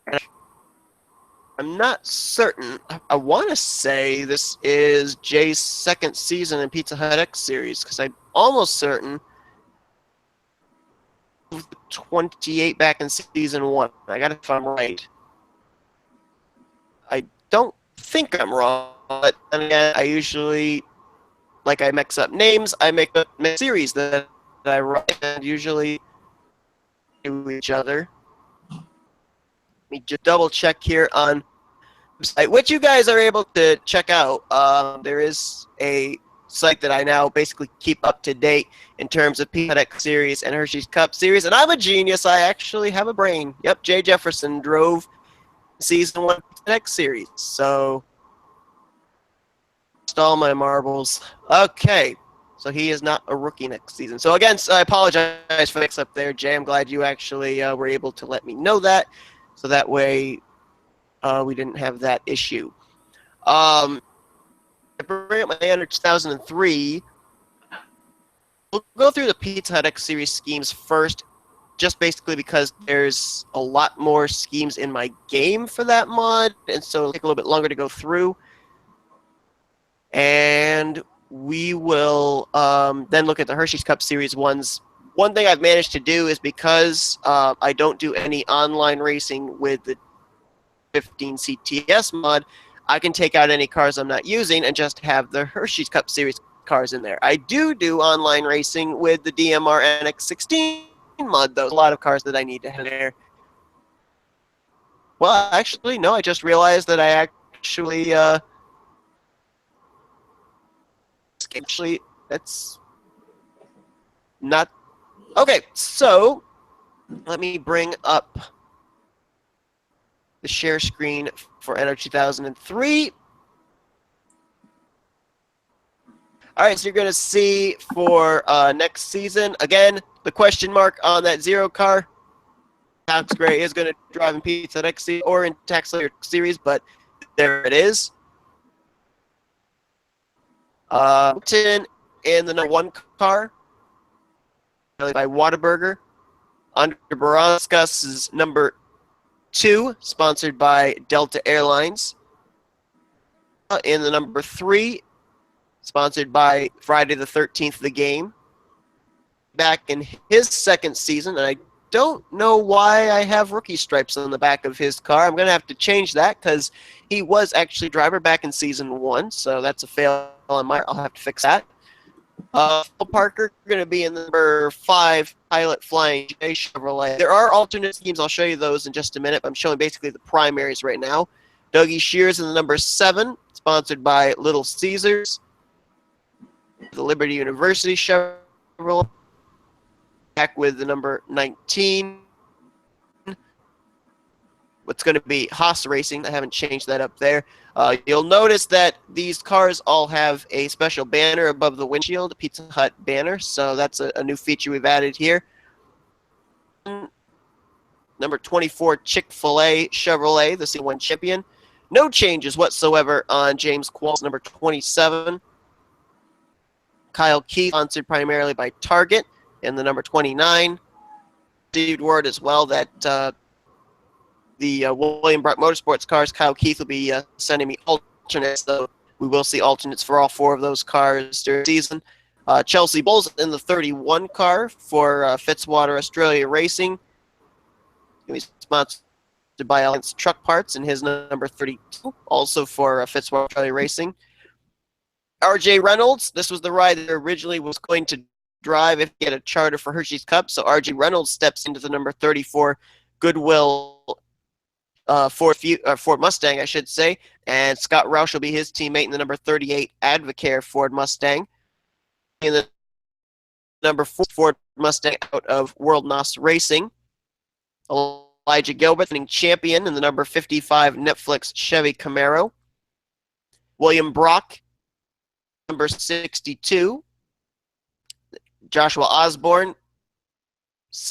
And I'm not certain. I want to say this is Jay's second season in Pizza Hut X Series, because I'm almost certain 28 back in season 1. I got it if I'm right. I don't think I'm wrong, but then again, I usually, like, I mix up names, I make up series that I write, and usually do each other. Let me just double check here on the site, which you guys are able to check out. There is a site that I now basically keep up to date in terms of Pizza Hut X Series and Hersheys Cup Series, and I'm a genius. I actually have a brain. Yep, Jay Jefferson drove season 1 Pizza Hut X Series, so lost all my marbles. Okay, so he is not a rookie next season. So again, I apologize for the mix up there, Jay. I'm glad you actually were able to let me know that, so that way we didn't have that issue. I bring up my under 2003. We'll go through the Pizza Hut X Series schemes first, just basically because there's a lot more schemes in my game for that mod, and so it'll take a little bit longer to go through. And we will then look at the Hersheys Cup Series ones. One thing I've managed to do is, because I don't do any online racing with the 15 CTS mod, I can take out any cars I'm not using and just have the Hersheys Cup Series cars in there. I do online racing with the DMR NX16 mod, though. There's a lot of cars that I need to have in there. Well, actually, no, I just realized that I actually... actually, that's not... Okay, so let me bring up the share screen for NO 2003. All right, so you're going to see for next season, again, the question mark on that 0 car. Taxslayer is going to drive in Pizza Hut X Series or in Taxslayer Series, but there it is. In the number 1 car by Whataburger. Under Baranskas's number 2, sponsored by Delta Airlines. In the number 3, sponsored by Friday the 13th, the game. Back in his second season, and I don't know why I have rookie stripes on the back of his car. I'm going to have to change that, because he was actually driver back in season 1, so that's a fail on my part. I'll have to fix that. Phil Parker going to be in the number 5 Pilot Flying J Chevrolet. There are alternate schemes. I'll show you those in just a minute, but I'm showing basically the primaries right now. Dougie Shears in the number 7, sponsored by Little Caesars. The Liberty University Chevrolet. Back with the number 19. What's going to be Haas Racing. I haven't changed that up there. You'll notice that these cars all have a special banner above the windshield, a Pizza Hut banner, so that's a new feature we've added here. Number 24, Chick-fil-A Chevrolet, the C1 champion. No changes whatsoever on James Qualls, number 27. Kyle Keith, sponsored primarily by Target, in the number 29. Steve Ward as well, that the William Brock Motorsports cars, Kyle Keith will be sending me alternates, so we will see alternates for all 4 of those cars during the season. Chelsea Bowles in the 31 car for Fitzwater Australia Racing. He's sponsored by Alliance Truck Parts in his number 32, also for Fitzwater Australia Racing. RJ Reynolds, this was the ride that originally was going to drive if he had a charter for Hersheys Cup, so RJ Reynolds steps into the number 34 Goodwill Ford Mustang, I should say, and Scott Roush will be his teammate in the number 38 Advocare Ford Mustang. In the number 4 Ford Mustang out of World NOS Racing. Elijah Gilbert, winning champion in the number 55 Netflix Chevy Camaro. William Brock, number 62. Joshua Osborne,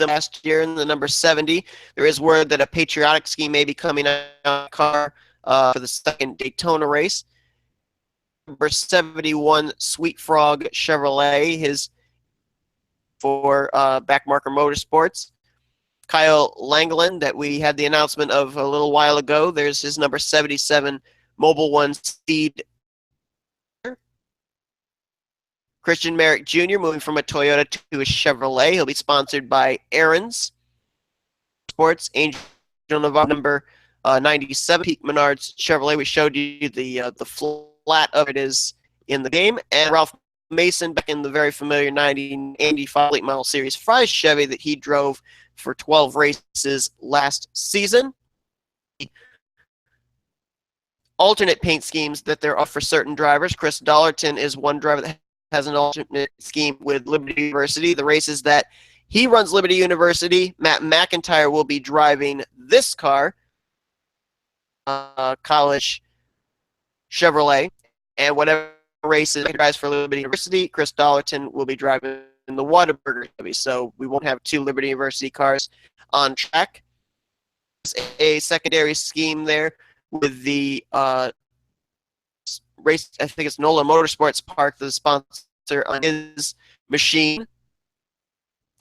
last year in the number 70. There is word that a patriotic scheme may be coming out of the car for the second Daytona race. Number 71, Sweet Frog Chevrolet, his for Backmarker Motorsports. Kyle Langland, that we had the announcement of a little while ago. There's his number 77 Mobile One Speed. Christian Merrick Jr. moving from a Toyota to a Chevrolet. He'll be sponsored by Aaron's Sports. Angel Navarro, number 97, Peak Menards Chevrolet. We showed you the flat of it is in the game. And Ralph Mason back in the very familiar 1985 late model series Fry's Chevy that he drove for 12 races last season. Alternate paint schemes that there are for certain drivers. Chris Dollarton is one driver that has an alternate scheme with Liberty University. The races that he runs Liberty University, Matt McIntyre will be driving this car, College Chevrolet, and whatever races he drives for Liberty University, Chris Dollarton will be driving the Whataburger Chevy. So we won't have two Liberty University cars on track. There's a secondary scheme there with the race, I think it's NOLA Motorsports Park, the sponsor on his machine.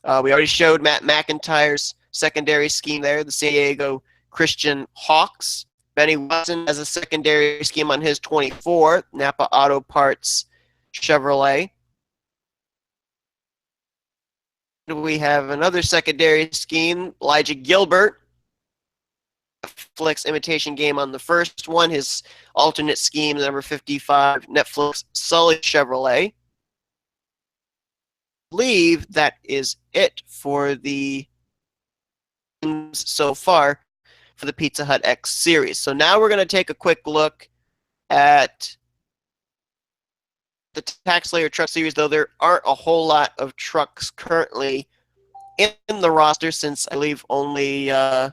We already showed Matt McIntyre's secondary scheme there, the San Diego Christian Hawks. Benny Watson has a secondary scheme on his 24, Napa Auto Parts Chevrolet. We have another secondary scheme, Elijah Gilbert. Netflix imitation game on the first one. His alternate scheme, number 55, Netflix Sully Chevrolet. I believe that is it for the teams so far for the Pizza Hut X Series. So now we're going to take a quick look at the Taxslayer Truck Series, though there aren't a whole lot of trucks currently in the roster since I believe only oh,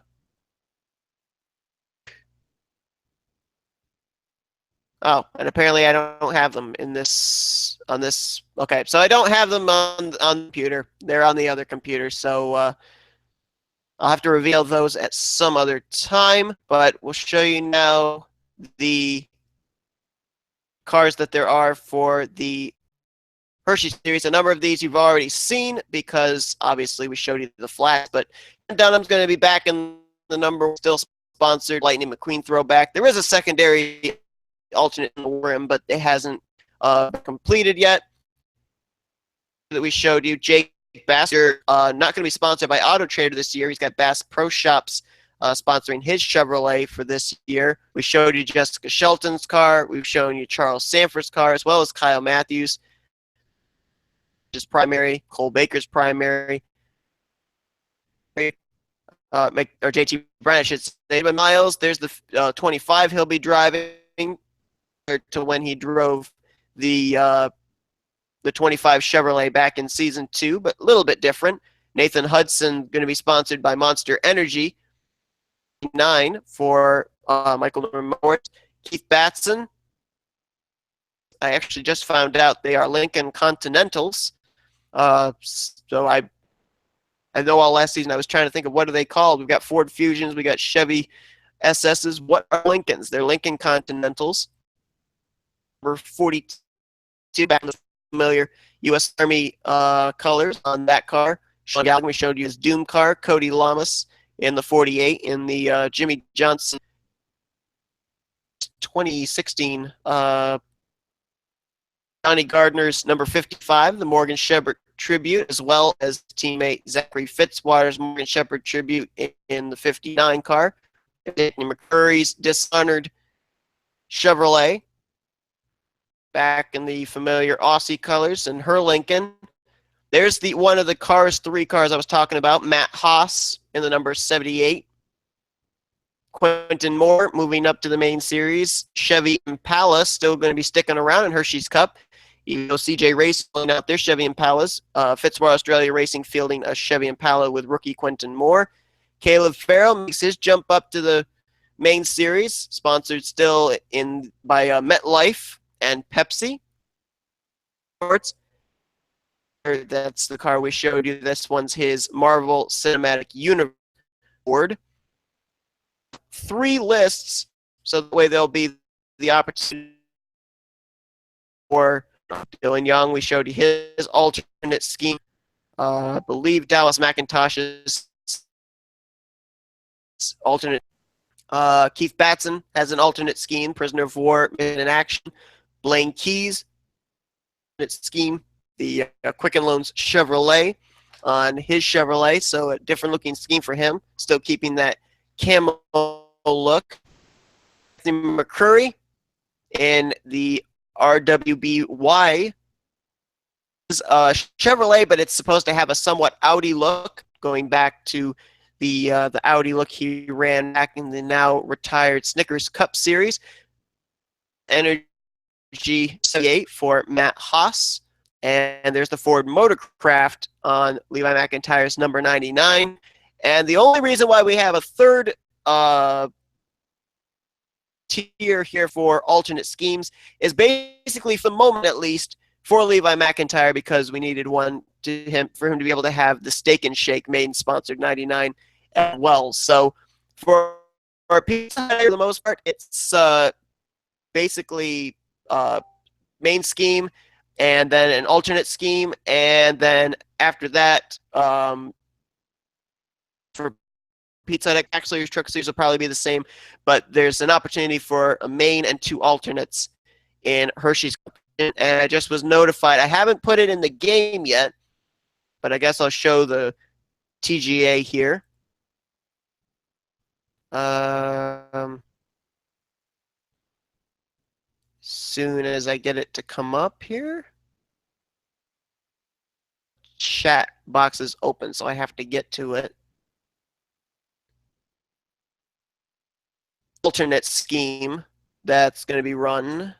and apparently I don't have them in this on this. Okay, so I don't have them on the computer. They're on the other computer, so I'll have to reveal those at some other time. But we'll show you now the cars that there are for the Hersheys series. A number of these you've already seen because obviously we showed you the flags. But Dunham's going to be back in the number still sponsored Lightning McQueen throwback. There is a secondary alternate in the rim, but it hasn't completed yet. That we showed you, Jake Bass, not going to be sponsored by Auto Trader this year. He's got Bass Pro Shops sponsoring his Chevrolet for this year. We showed you Jessica Shelton's car. We've shown you Charles Sanford's car, as well as Kyle Matthews, his primary, Cole Baker's primary, or JT Bryan, I should say. But Miles, there's the 25 he'll be driving to when he drove the 25 Chevrolet back in season 2, but a little bit different. Nathan Hudson going to be sponsored by Monster Energy 9 for Michael Morris. Keith Batson, I actually just found out they are Lincoln Continentals. So I know all last season I was trying to think of what are they called. We've got Ford Fusions, we got Chevy SSs. What are Lincolns? They're Lincoln Continentals. We're 42 back in the familiar U.S. Army colors on that car. Sean Gallagher, we showed you his Doom car. Cody Lamas in the 48 in the Jimmy Johnson 2016. Johnny Gardner's number 55, the Morgan Shepherd Tribute, as well as teammate Zachary Fitzwater's Morgan Shepherd Tribute in the 59 car. Anthony McCurry's Dishonored Chevrolet, back in the familiar Aussie colors, and her Lincoln. There's the one of the cars, 3 cars I was talking about, Matt Haas in the number 78. Quentin Moore moving up to the main series. Chevy Impala still going to be sticking around in Hersheys Cup. Even though CJ Racing out there, Chevy Impalas. Fitzwater Australia Racing fielding a Chevy Impala with rookie Quentin Moore. Caleb Farrell makes his jump up to the main series, sponsored still by MetLife and Pepsi. That's the car we showed you. This one's his Marvel Cinematic Universe board. 3 lists, so that way there'll be the opportunity for Dylan Young. We showed you his alternate scheme. I believe Dallas McIntosh's alternate. Keith Batson has an alternate scheme, Prisoner of War, in Action. Blaine Keys, alternate scheme, the Quicken Loans Chevrolet on his Chevrolet, so a different looking scheme for him, still keeping that camo look. Anthony McCurry in the RWBY Chevrolet, but it's supposed to have a somewhat Audi look, going back to the Audi look he ran back in the now retired Snickers Cup Series. Energy 78 for Matt Haas, and there's the Ford Motorcraft on Levi McIntyre's number 99. And the only reason why we have a third tier here for alternate schemes is basically, for the moment at least, for Levi McIntyre, because we needed one for him to be able to have the Steak and Shake main sponsored 99 as well. So for Pizza Hut, for the most part, it's basically main scheme and then an alternate scheme, and then after that, for Pizza Hut, Taxslayer's Truck Series will probably be the same, but there's an opportunity for a main and 2 alternates in Hersheys Cup. And I just was notified. I haven't put it in the game yet, but I guess I'll show the TGA here. Soon as I get it to come up here. Chat box is open, so I have to get to it. Alternate scheme that's going to be run.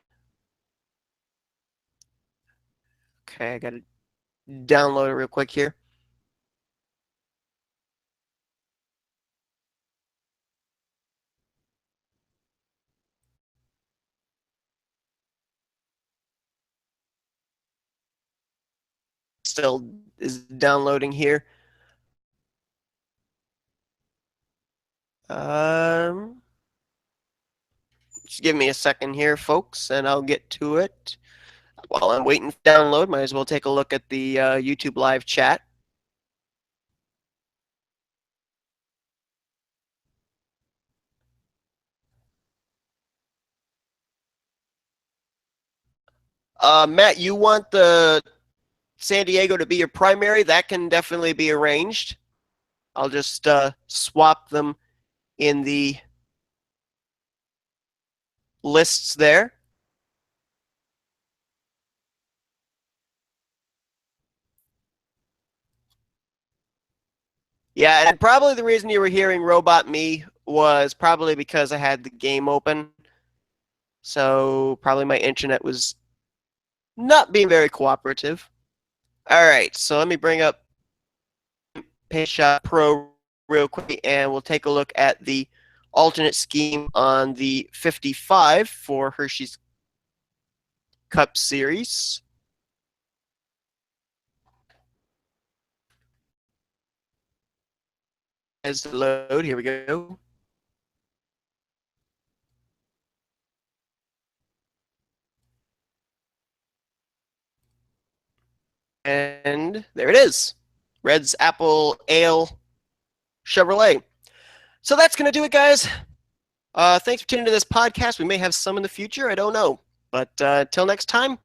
Okay, I got to download it real quick here. Still is downloading here. Just give me a second here, folks, and I'll get to it. While I'm waiting to download, might as well take a look at the YouTube live chat. Matt, you want the San Diego to be your primary? That can definitely be arranged. I'll just swap them in the lists there. Yeah, and probably the reason you were hearing Robot Me was probably because I had the game open. So probably my internet was not being very cooperative. All right, so let me bring up PaintShop Pro real quick, and we'll take a look at the alternate scheme on the 55 for Hersheys Cup Series. As the load, here we go. And there it is. Red's Apple Ale Chevrolet. So that's going to do it, guys. Thanks for tuning into this podcast. We may have some in the future. I don't know. But till next time,